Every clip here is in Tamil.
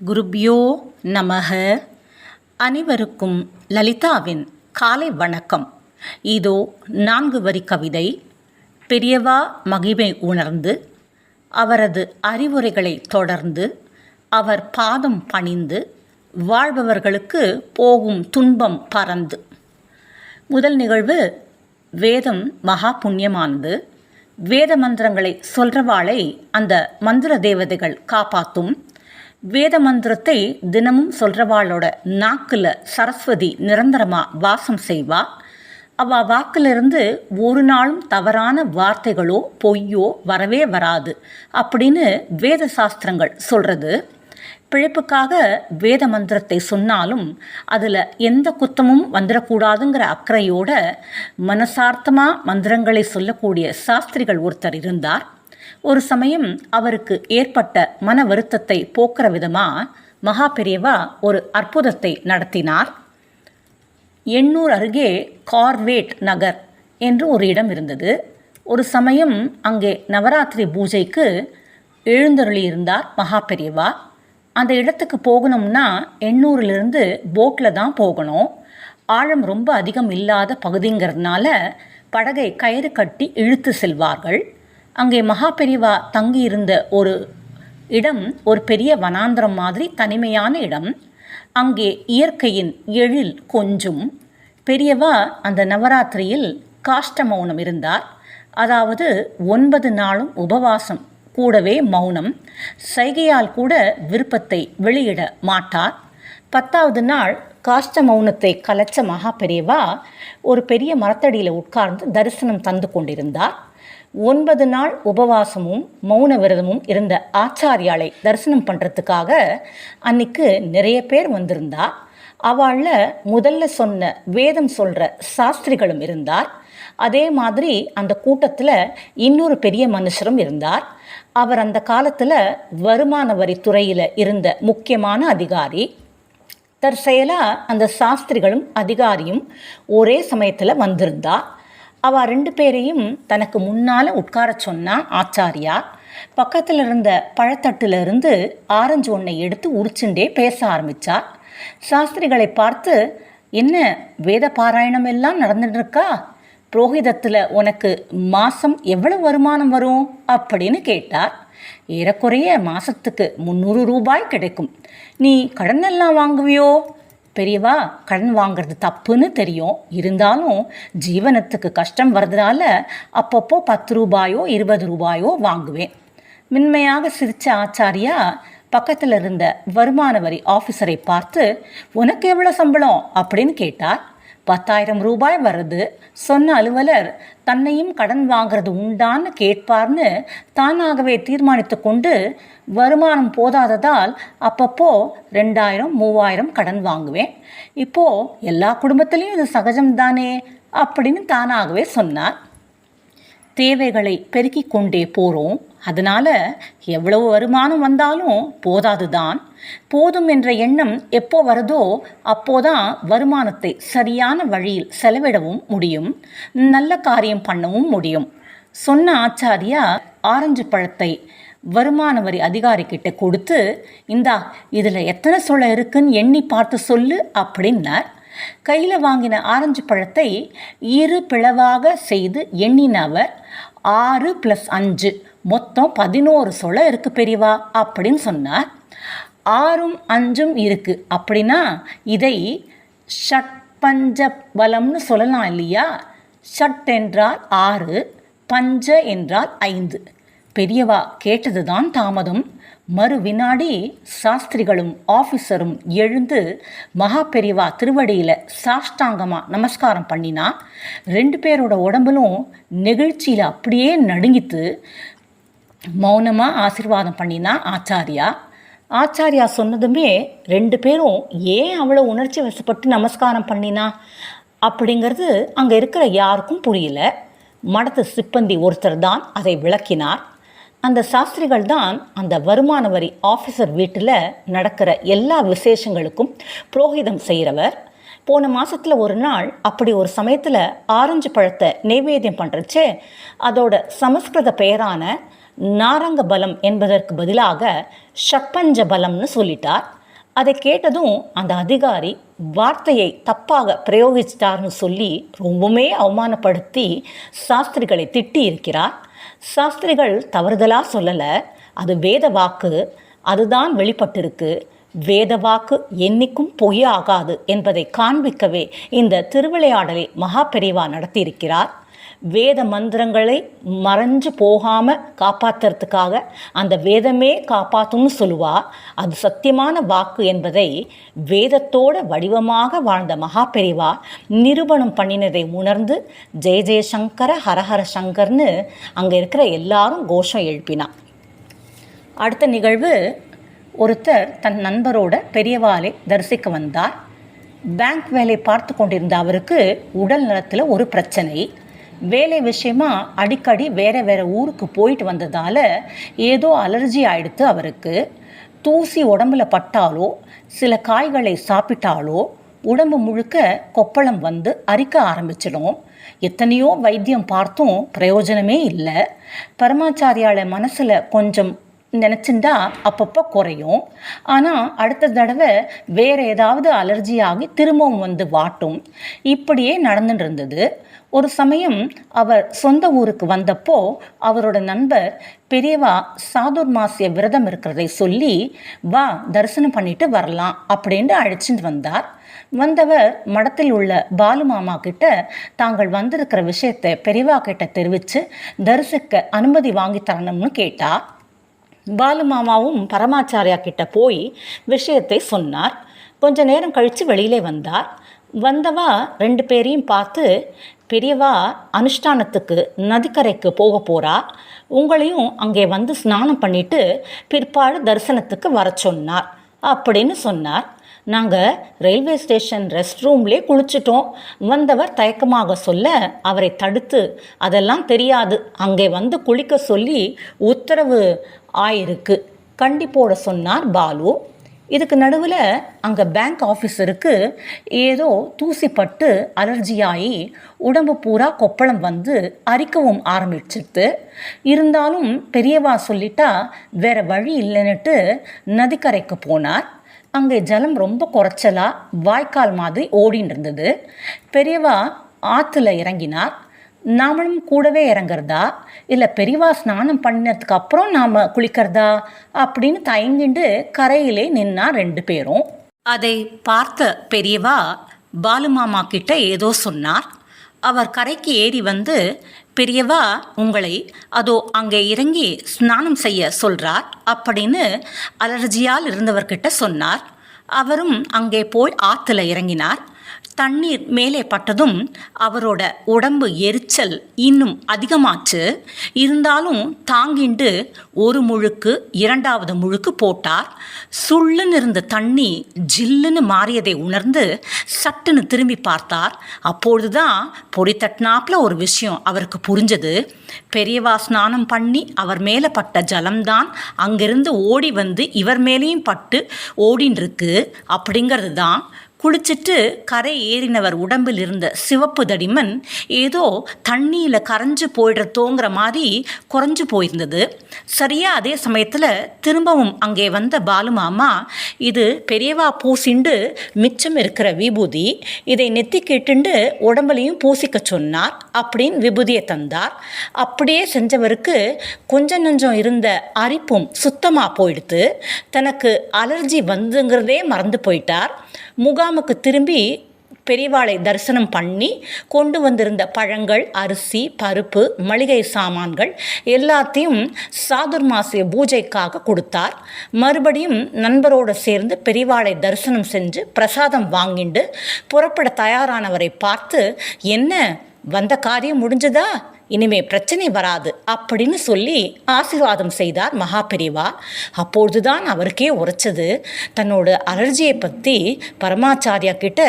குருப்யோ நமக. அனைவருக்கும் லலிதாவின் காலை வணக்கம். இதோ 4 வரி கவிதை. பெரியவா மகிமை உணர்ந்து அவரது அறிவுரைகளை தொடர்ந்து அவர் பாதம் பணிந்து வாழ்பவர்களுக்கு போகும் துன்பம் பறந்து. முதல் நிகழ்வு, வேதம் மகா புண்ணியமானது. வேத மந்திரங்களை சொல்றவாளை அந்த மந்திர தேவதைகள் காப்பாற்றும். வேத மந்திரத்தை தினமும் சொல்றவாளோட நாக்கில் சரஸ்வதி நிரந்தரமாக வாசம் செய்வா. அவள் வாக்கிலிருந்து ஒரு நாளும் தவறான வார்த்தைகளோ பொய்யோ வரவே வராது அப்படின்னு வேத சாஸ்திரங்கள் சொல்கிறது. பிழைப்புக்காக வேத மந்திரத்தை சொன்னாலும் அதில் எந்த குத்தமும் வந்துடக்கூடாதுங்கிற அக்கறையோட மனசார்த்தமாக மந்திரங்களை சொல்லக்கூடிய சாஸ்திரிகள் ஒருத்தர் இருந்தார். ஒரு சமயம் அவருக்கு ஏற்பட்ட மன வருத்தத்தை போக்குற விதமாக மகா பெரியவா ஒரு அற்புதத்தை நடத்தினார். எண்ணூர் அருகே கார்வேட் நகர் என்று ஒரு இடம் இருந்தது. ஒரு சமயம் அங்கே நவராத்திரி பூஜைக்கு எழுந்தருளியிருந்தார் மகா பெரியவா. அந்த இடத்துக்கு போகணும்னா எண்ணூரிலிருந்து போட்டில் தான் போகணும். ஆழம் ரொம்ப அதிகம் இல்லாத பகுதிங்கிறதுனால படகை கயிறு கட்டி இழுத்து செல்வார்கள். அங்கே மகா பெரியவா தங்கியிருந்த ஒரு இடம் ஒரு பெரிய வனாந்திரம் மாதிரி தனிமையான இடம். அங்கே இயற்கையின் எழில் கொஞ்சம். பெரியவா அந்த நவராத்திரியில் காஷ்ட மௌனம் இருந்தார். அதாவது 9 நாளும் உபவாசம், கூடவே மௌனம். சைகையால் கூட விருப்பத்தை வெளியிட மாட்டார். 10வது நாள் காஷ்ட மௌனத்தை கலைச்ச மகா பெரியவா ஒரு பெரிய மரத்தடியில் உட்கார்ந்து தரிசனம் தந்து கொண்டிருந்தார். 9 நாள் உபவாசமும் மௌன விரதமும் இருந்த ஆச்சாரியாலை தரிசனம் பண்ணுறதுக்காக அன்னைக்கு நிறைய பேர் வந்திருந்தா. அவளில் முதல்ல சொன்ன வேதம் சொல்கிற சாஸ்திரிகளும் இருந்தார். அதே மாதிரி அந்த கூட்டத்தில் இன்னொரு பெரிய மனுஷரும் இருந்தார். அவர் அந்த காலத்தில் வருமான வரித்துறையில் இருந்த முக்கியமான அதிகாரி. தற்செயலாக அந்த சாஸ்திரிகளும் அதிகாரியும் ஒரே சமயத்தில் வந்திருந்தா. அவள் 2 பேரையும் தனக்கு முன்னால் உட்கார சொன்னா ஆச்சாரியா. பக்கத்தில் இருந்த பழத்தட்டிலிருந்து ஆரஞ்சு ஒன்றை எடுத்து உரிச்சுண்டே பேச ஆரம்பித்தார். சாஸ்திரிகளை பார்த்து, என்ன வேத பாராயணம் எல்லாம் நடந்துட்டு இருக்கா? புரோகிதத்தில் உனக்கு மாதம் எவ்வளவு வருமானம் வரும் அப்படின்னு கேட்டார். ஏறக்குறைய மாதத்துக்கு 300 ரூபாய் கிடைக்கும். நீ கடனெல்லாம் வாங்குவியோ? பெரியவா, கடன் வாங்கிறது தப்புன்னு தெரியும். இருந்தாலும் ஜீவனத்துக்கு கஷ்டம் வர்றதுனால அப்பப்போ 10 ரூபாயோ 20 ரூபாயோ வாங்குவேன். மென்மையாக சிரித்த ஆச்சாரியா பக்கத்தில் இருந்த வருமான வரி ஆஃபீஸரை பார்த்து, உனக்கு எவ்வளோ சம்பளம் அப்படின்னு கேட்டார். 10,000 ரூபாய் வருது. சொன்ன அலுவலர் தன்னையும் கடன் வாங்கிறது உண்டான்னு கேட்பார்னு தானாகவே தீர்மானித்து கொண்டு வருமானம் போதாததால் அப்பப்போ 2000 3000 கடன் வாங்குவேன். இப்போது எல்லா குடும்பத்திலையும் இது சகஜம்தானே அப்படின்னு தானாகவே சொன்னார். தேவைகளை பெருக்கி கொண்டே போகிறோம். அதனால் எவ்வளவு வருமானம் வந்தாலும் போதாது தான். போதும் என்ற எண்ணம் எப்போ வருதோ அப்போதான் வருமானத்தை சரியான வழியில் செலவிடவும் முடியும், நல்ல காரியம் பண்ணவும் முடியும். சொன்ன ஆச்சாரியா ஆரஞ்சு பழத்தை வருமான வரி அதிகாரிக்கிட்ட கொடுத்து, இந்தா இதில் எத்தனை சொலை இருக்குன்னு எண்ணி பார்த்து சொல்லு அப்படின்னார். கையில் வாங்கின ஆரஞ்சு பழத்தை 2 பிளவாக செய்து எண்ணினவர் 6 + 5 மொத்தம் 11 சொலை இருக்கு பெரியவா அப்படின்னு சொன்னார். 6ம் 5ம் இருக்கு அப்படின்னா இதை ஷட்பஞ்ச பலம்னு சொல்லலாம் இல்லையா? ஷட் என்றால் 6, பஞ்ச என்றால் 5. பெரியவா கேட்டதுதான் தாமதம். மறு வினாடி சாஸ்திரிகளும் ஆஃபீஸரும் எழுந்து மகா பெரியவா திருவடியில் சாஷ்டாங்கமாக நமஸ்காரம் பண்ணினா. 2 பேரோட உடம்புலும் நெகிழ்ச்சியில் அப்படியே நடுங்கித்து மௌனமாக ஆசீர்வாதம் பண்ணினா ஆச்சாரியா. ஆச்சாரியா சொன்னதுமே 2 பேரும் ஏன் அவ்வளோ உணர்ச்சி வசப்பட்டு நமஸ்காரம் பண்ணினா அப்படிங்கிறது அங்கே இருக்கிற யாருக்கும் புரியல. மடத்து சிப்பந்தி ஒருத்தர் தான் அதை விளக்கினார். அந்த சாஸ்திரிகள் தான் அந்த வருமான வரி ஆஃபீஸர் வீட்டில் நடக்கிற எல்லா விசேஷங்களுக்கும் புரோகிதம் செய்கிறவர். போன மாதத்தில் ஒரு நாள் அப்படி ஒரு சமயத்தில் ஆரஞ்சு பழத்தை நைவேத்தியம் பண்ணுறச்சே அதோட சமஸ்கிருத பெயரான நாரங்க பலம் என்பதற்கு பதிலாக ஷட்பஞ்ச பலம்னு சொல்லிட்டார். அதை கேட்டதும் அந்த அதிகாரி வார்த்தையை தப்பாக பிரயோகிச்சிட்டார்னு சொல்லி ரொம்பவுமே அவமானப்படுத்தி சாஸ்திரிகளை திட்டி இருக்கிறார். சாஸ்திரிகள் தவறுதலாக சொல்லலை, அது வேத வாக்கு, அதுதான் வெளிப்பட்டிருக்கு. வேத வாக்கு என்னைக்கும் பொய்யாகாது என்பதை காண்பிக்கவே இந்த திருவிளையாடலை மகா பெரியவா நடத்தியிருக்கிறார். வேத மந்திரங்களை மறைஞ்சு போகாமல் காப்பாற்றுறதுக்காக அந்த வேதமே காப்பாற்றும்னு சொல்லுவா. அது சத்தியமான வாக்கு என்பதை வேதத்தோட வடிவமாக வாழ்ந்த மகா பெரியவா நிரூபணம் பண்ணினதை உணர்ந்து ஜெய ஜெயசங்கர ஹரஹர சங்கர்னு அங்கே இருக்கிற எல்லாரும் கோஷம் எழுப்பினான். அடுத்த நிகழ்வு, ஒருத்தர் தன் நண்பரோட பெரியவாளை தரிசிக்க வந்தார். பேங்க் வேலை பார்த்து கொண்டிருந்த அவருக்கு உடல் நலத்தில் ஒரு பிரச்சனை. வேலை விஷயமா அடிக்கடி வேறு ஊருக்கு போயிட்டு வந்ததால் ஏதோ அலர்ஜி ஆயிடுத்து அவருக்கு. தூசி உடம்புல பட்டாலோ சில காய்களை சாப்பிட்டாலோ உடம்பு முழுக்க கொப்பளம் வந்து அரிக்க ஆரம்பிச்சிடும். எத்தனையோ வைத்தியம் பார்த்தும் பிரயோஜனமே இல்லை. பரமாச்சாரியால மனசில் கொஞ்சம் நினச்சிருந்தா அப்பப்போ குறையும். ஆனால் அடுத்த தடவை வேறு ஏதாவது அலர்ஜி ஆகி திரும்பவும் வந்து வாட்டும். இப்படியே நடந்துட்டு இருந்தது. ஒரு சமயம் அவர் சொந்த ஊருக்கு வந்தப்போ அவரோட நண்பர் பெரியவா சாதுர்மாசிய விரதம் இருக்கிறதை சொல்லி வா தரிசனம் பண்ணிட்டு வரலாம் அப்படின்னு அழைச்சிட்டு வந்தார். வந்தவர் மடத்தில் உள்ள பாலு மாமா கிட்ட தாங்கள் வந்திருக்கிற விஷயத்தை பெரியவா கிட்ட தெரிவித்து தரிசிக்க அனுமதி வாங்கி தரணும்னு கேட்டா. பாலு மாமாவும் பரமாச்சாரியா கிட்ட போய் விஷயத்தை சொன்னார். கொஞ்ச நேரம் கழித்து வெளியிலே வந்தார். வந்தவா 2 பேரையும் பார்த்து, பெரியவா அனுஷ்டானத்துக்கு நதிக்கரைக்கு போக போகிறா, உங்களையும் அங்கே வந்து ஸ்நானம் பண்ணிட்டு பிற்பாடு தரிசனத்துக்கு வர சொன்னார் அப்படின்னு சொன்னார். நாங்கள் ரயில்வே ஸ்டேஷன் ரெஸ்ட் ரூம்லே குளிச்சிட்டோம். வந்தவர் தயக்கமாக சொல்ல அவரை தடுத்து, அதெல்லாம் தெரியாது, அங்கே வந்து குளிக்க சொல்லி உத்தரவு ஆயிருக்கு, கண்டிப்போட சொன்னார் பாலு. இதுக்கு நடுவில் அங்கே பேங்க் ஆஃபீஸருக்கு ஏதோ தூசிப்பட்டு அலர்ஜியாகி உடம்பு பூரா கொப்பளம் வந்து அரிக்கவும் ஆரம்பிச்சிட்டு, இருந்தாலும் பெரியவா சொல்லிட்டா வேற வழி இல்லைன்னுட்டு நதிக்கரைக்கு போனார். அங்கே ஜலம் ரொம்ப குறைச்சலாக வாய்க்கால் மாதிரி ஓடின்னு இருந்தது. பெரியவா ஆற்றுல இறங்கினார். நாமளும் கூடவே இறங்குறதா இல்லை பெரியவா ஸ்நானம் பண்ணினதுக்கு அப்புறம் நாம் குளிக்கிறதா அப்படின்னு தயங்கிண்டு கரையிலே நின்னா 2 பேரும். அதை பார்த்த பெரியவா பாலுமாமா கிட்ட ஏதோ சொன்னார். அவர் கரைக்கு ஏறி வந்து, பெரியவா உங்களை அதோ அங்கே இறங்கி ஸ்நானம் செய்ய சொல்கிறார் அப்படின்னு அலர்ஜியால் இருந்தவர்கிட்ட சொன்னார். அவரும் அங்கே போய் ஆற்றுல இறங்கினார். தண்ணீர் மேலே பட்டதும் அவரோட உடம்பு எரிச்சல் இன்னும் அதிகமாச்சு. இருந்தாலும் தாங்கிண்டு ஒரு முழுக்கு 2வது முழுக்கு போட்டார். சுள்ளுன்னு இருந்த தண்ணி ஜில்லுன்னு மாறியதை உணர்ந்து சட்டுன்னு திரும்பி பார்த்தார். அப்பொழுதுதான் பொறி தட்டினாப்புல ஒரு விஷயம் அவருக்கு புரிஞ்சது. பெரியவா ஸ்நானம் பண்ணி அவர் மேலே பட்ட ஜலம்தான் அங்கிருந்து ஓடி வந்து இவர் மேலேயும் பட்டு ஓடின்னு இருக்கு அப்படிங்கிறது தான். குளிச்சுட்டு கரை ஏறினவர் உடம்பில் இருந்த சிவப்பு தடிமன் ஏதோ தண்ணியில் கரைஞ்சு போயிடுறதோங்கிற மாதிரி குறைஞ்சு போயிருந்தது. சரியாக அதே சமயத்தில் திரும்பவும் அங்கே வந்த பாலுமாமா, இது பெரியவா பூசிண்டு மிச்சம் இருக்கிற விபூதி, இதை நெத்தி கேட்டுண்டு உடம்புலையும் பூசிக்க சொன்னார் அப்படின்னு விபூதியை தந்தார். அப்படியே செஞ்சவருக்கு கொஞ்சம் நஞ்சம் இருந்த அரிப்பும் சுத்தமாக போயிடுத்து. தனக்கு அலர்ஜி வந்துங்கிறதே மறந்து போயிட்டார். முகாமுக்கு திரும்பி பெரியவாளை தரிசனம் பண்ணி கொண்டு வந்திருந்த பழங்கள், அரிசி, பருப்பு, மளிகை சாமான்கள் எல்லாத்தையும் சாதுர்மாசிய பூஜைக்காக கொடுத்தார். மறுபடியும் நண்பரோடு சேர்ந்து பெரியவாளை தரிசனம் செஞ்சு பிரசாதம் வாங்கிண்டு புறப்பட தயாரானவரை பார்த்து, என்ன வந்த காரியம் முடிஞ்சதா, இனிமே பிரச்சனை வராது அப்படின்னு சொல்லி ஆசீர்வாதம் செய்தார் மகா பெரியவா. அப்பொழுதுதான் அவருக்கே உரைச்சது, தன்னோட அலர்ஜியை பற்றி பரமாச்சாரியா கிட்ட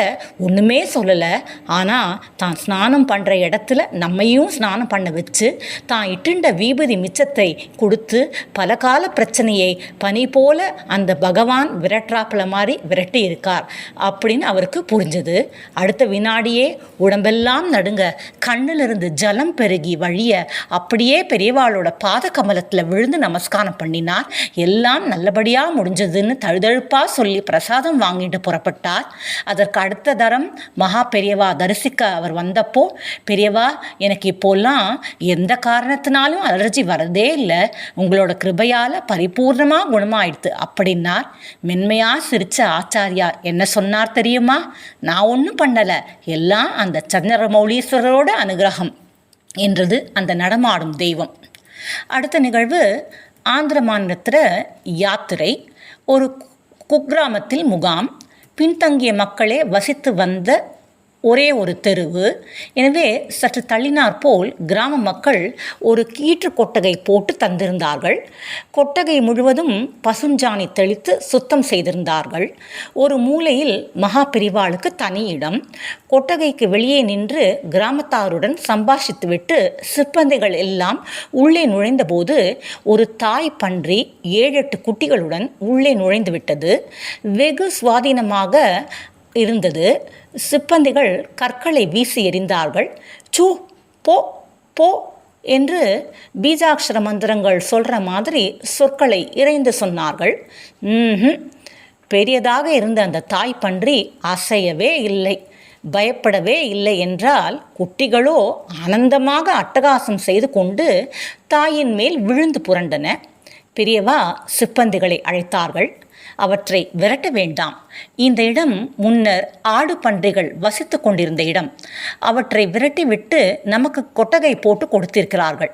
ஒன்றுமே சொல்லலை. ஆனால் தான் ஸ்நானம் பண்ணுற இடத்துல நம்மையும் ஸ்நானம் பண்ண வச்சு தான் இட்டுண்ட விபூதி மிச்சத்தை கொடுத்து பல கால பிரச்சனையை பனி போல அந்த பகவான் விரட்டுறாப்புல மாதிரி விரட்டி இருக்கார் அப்படின்னு அவருக்கு புரிஞ்சது. அடுத்த வினாடியே உடம்பெல்லாம் நடுங்க, கண்ணிலிருந்து ஜலம் பெருகி கலங்கி வழிய அப்படியே பெரியவாளோட பாத கமலத்தில் விழுந்து நமஸ்காரம் பண்ணினார். எல்லாம் நல்லபடியாக முடிஞ்சதுன்னு தழுதழுப்பாக சொல்லி பிரசாதம் வாங்கிட்டு புறப்பட்டார். அதற்கு அடுத்த தரம் மகா பெரியவா தரிசிக்க அவர் வந்தப்போ, பெரியவா எனக்கு இப்போல்லாம் எந்த காரணத்தினாலும் அலர்ஜி வரதே இல்லை, உங்களோட கிருபையால் பரிபூர்ணமாக குணமாயிடுது அப்படின்னார். மென்மையாக சிரித்த ஆச்சாரியார் என்ன சொன்னார் தெரியுமா? நான் ஒன்றும் பண்ணலை, எல்லாம் அந்த சந்திரமௌலீஸ்வரரோட அனுகிரகம் என்றது அந்த நடமாடும் தெய்வம். அடுத்த நிகழ்வு ஆந்திர மாநிலத்தில் யாத்திரை. ஒரு குக்கிராமத்தில் முகாம். பின்தங்கிய மக்களே வசித்து வந்த ஒரே ஒரு தெருவு. எனவே சற்று தள்ளினார் போல் கிராம மக்கள் ஒரு கீற்று கொட்டகை போட்டு தந்திருந்தார்கள். கொட்டகை முழுவதும் பசுஞ்சாணி தெளித்து சுத்தம் செய்திருந்தார்கள். ஒரு மூலையில் மகா பெரிவாளுக்கு தனி இடம். கொட்டகைக்கு வெளியே நின்று கிராமத்தாருடன் சம்பாஷித்துவிட்டு சிப்பந்திகள் எல்லாம் உள்ளே நுழைந்தபோது ஒரு தாய் பன்றி 7-8 குட்டிகளுடன் உள்ளே நுழைந்து விட்டது. வெகு சுவாதீனமாக இருந்தது. சிப்பந்திகள் கற்களை வீசி எறிந்தார்கள். சூ, போ போ என்று பீஜாட்சர மந்திரங்கள் சொல்கிற மாதிரி சொற்களை இறைந்து சொன்னார்கள். பெரியதாக இருந்த அந்த தாய் பன்றி அசையவே இல்லை, பயப்படவே இல்லை என்றால், குட்டிகளோ ஆனந்தமாக அட்டகாசம் செய்து கொண்டு தாயின் மேல் விழுந்து புரண்டன. பெரியவா சிப்பந்திகளை அழைத்தார்கள். அவற்றை விரட்ட வேண்டாம், இந்த இடம் முன்னர் ஆடு பன்றிகள் வசித்து கொண்டிருந்த இடம். அவற்றை விரட்டிவிட்டு நமக்கு கொட்டகை போட்டு கொடுத்திருக்கிறார்கள்.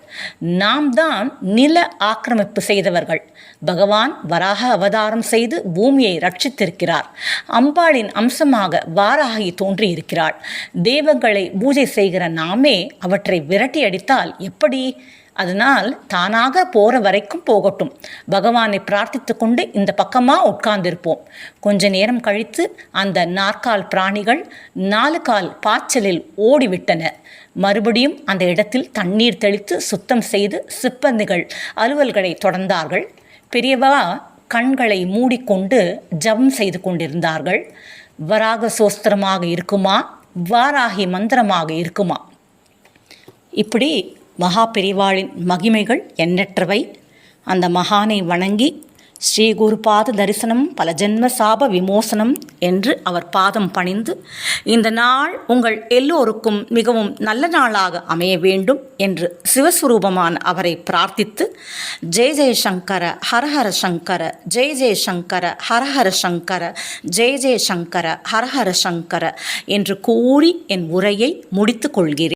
நாம் தான் நில ஆக்கிரமிப்பு செய்தவர்கள். பகவான் வராக அவதாரம் செய்து பூமியை ரட்சித்திருக்கிறார். அம்பாளின் அம்சமாக வாராகி தோன்றியிருக்கிறாள். தெய்வங்களை பூஜை செய்கிற நாமே அவற்றை விரட்டி அடித்தால் எப்படி? அதனால் தானாக போகிற வரைக்கும் போகட்டும். பகவானை பிரார்த்தித்து கொண்டு இந்த பக்கமாக உட்கார்ந்திருப்போம். கொஞ்ச நேரம் கழித்து அந்த 4 பிராணிகள் 4 பாய்ச்சலில் ஓடிவிட்டன. மறுபடியும் அந்த இடத்தில் தண்ணீர் தெளித்து சுத்தம் செய்து சிப்பந்திகள் அலுவல்களை தொடர்ந்தார்கள். பெரியவா கண்களை மூடிக்கொண்டு ஜபம் செய்து கொண்டிருந்தார்கள். வராக சோஸ்திரமாக இருக்குமா, வாராகி மந்திரமாக இருக்குமா? இப்படி மகா பெரிவாளின் மகிமைகள் எண்ணற்றவை. அந்த மகானை வணங்கி ஸ்ரீ குருபாத தரிசனம் பல ஜென்ம சாப விமோசனம் என்று அவர் பாதம் பணிந்து, இந்த நாள் உங்கள் எல்லோருக்கும் மிகவும் நல்ல நாளாக அமைய வேண்டும் என்று சிவஸ்வரூபமான அவரை பிரார்த்தித்து, ஜெய ஜெய சங்கர ஹரஹர சங்கர, ஜெய ஜெய சங்கர ஹரஹர சங்கர, ஜெய ஜெய சங்கர ஹரஹர சங்கர என்று கூறி என் உரையை முடித்து கொள்கிறேன்.